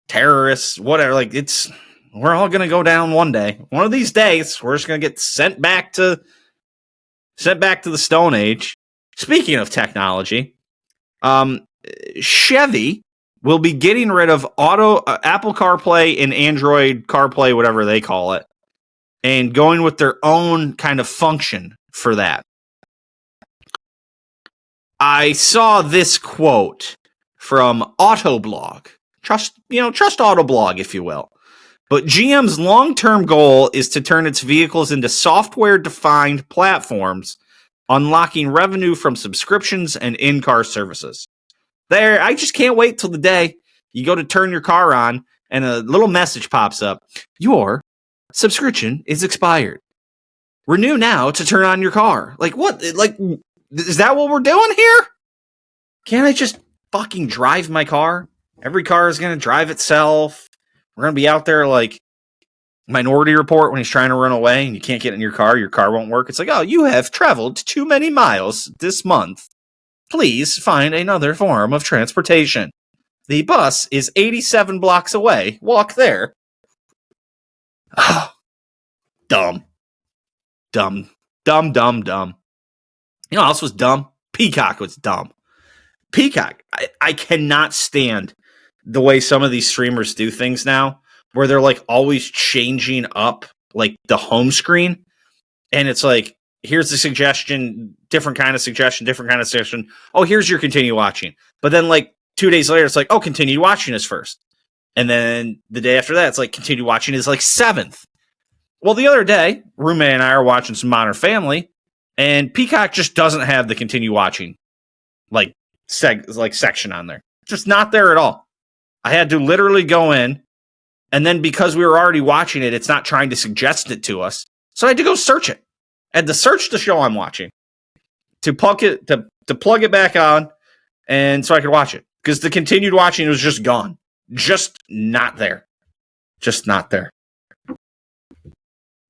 terrorists, whatever. Like, we're all gonna go down one day. One of these days, we're just gonna get sent back to the Stone Age. Speaking of technology, Chevy will be getting rid of Apple CarPlay and Android CarPlay, whatever they call it, and going with their own kind of function for that. I saw this quote from Autoblog. Trust Autoblog, if you will. But GM's long-term goal is to turn its vehicles into software-defined platforms, unlocking revenue from subscriptions and in-car services. I just can't wait till the day you go to turn your car on and a little message pops up. Your subscription is expired. Renew now to turn on your car. Like, what? Like, is that what we're doing here? Can't I just fucking drive my car? Every car is going to drive itself. We're going to be out there like Minority Report when he's trying to run away and you can't get in your car won't work. It's like, oh, you have traveled too many miles this month. Please find another form of transportation. The bus is 87 blocks away. Walk there. Oh, dumb. You know what else was dumb? Peacock was dumb. Peacock. I cannot stand the way some of these streamers do things now, where they're like always changing up like the home screen. And it's like, here's the suggestion, different kind of suggestion. Oh, here's your continue watching. But then like 2 days later, it's like, oh, continue watching is first. And then the day after that, it's like continue watching is like 7th. Well, the other day, roommate and I are watching some Modern Family, and Peacock just doesn't have the continue watching like section on there. Just not there at all. I had to literally go in, and then because we were already watching it, it's not trying to suggest it to us. So I had to go search it. I had to search the show I'm watching to plug it back on, and so I could watch it. Because the continued watching was just gone. Just not there. Just not there.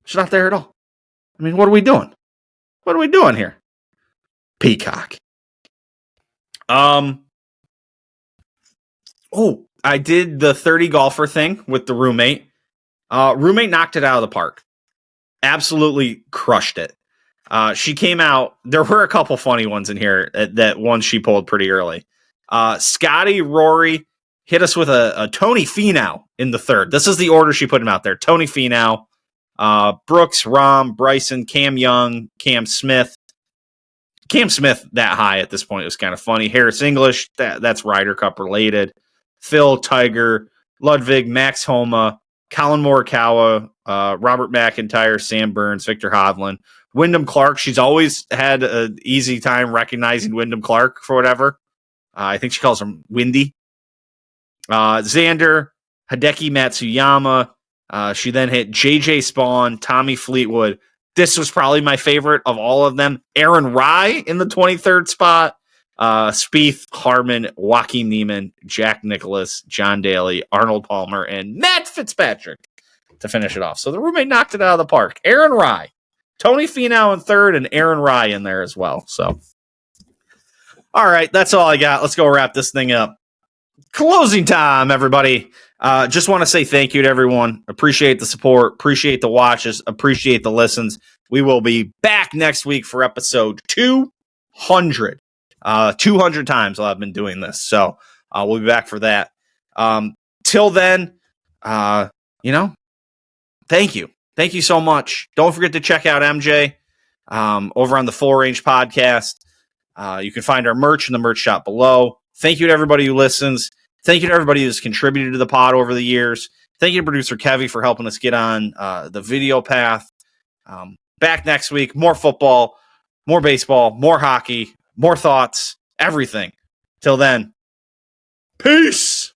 It's not there at all. I mean, what are we doing? What are we doing here? Peacock. Oh, I did the 30 golfer thing with the roommate. Roommate knocked it out of the park. Absolutely crushed it. She came out. There were a couple funny ones in here. That one she pulled pretty early. Scotty, Rory hit us with a Tony Finau in the third. This is the order she put him out there. Tony Finau, Brooks, Rahm, Bryson, Cam Young, Cam Smith. Cam Smith that high at this point was kind of funny. Harris English, that's Ryder Cup related. Phil, Tiger, Ludwig, Max Homa, Colin Morikawa, Robert McIntyre, Sam Burns, Victor Hovland, Wyndham Clark. She's always had an easy time recognizing Wyndham Clark for whatever. I think she calls him Windy. Xander, Hideki Matsuyama. She then hit JJ Spawn, Tommy Fleetwood. This was probably my favorite of all of them. Aaron Rye in the 23rd spot. Spieth, Harmon, Joaquin Niemann, Jack Nicklaus, John Daly, Arnold Palmer, and Matt Fitzpatrick to finish it off. So the roommate knocked it out of the park. Aaron Rye. Tony Finau in third and Aaron Rye in there as well. So, all right, that's all I got. Let's go wrap this thing up. Closing time, everybody. Just want to say thank you to everyone. Appreciate the support. Appreciate the watches. Appreciate the listens. We will be back next week for episode 200. 200 times I've been doing this. So we'll be back for that. Till then, thank you. Thank you so much. Don't forget to check out MJ over on the Full Range Podcast. You can find our merch in the merch shop below. Thank you to everybody who listens. Thank you to everybody who's contributed to the pod over the years. Thank you to producer Kevy for helping us get on the video path. Back next week, more football, more baseball, more hockey, more thoughts, everything. Till then, peace.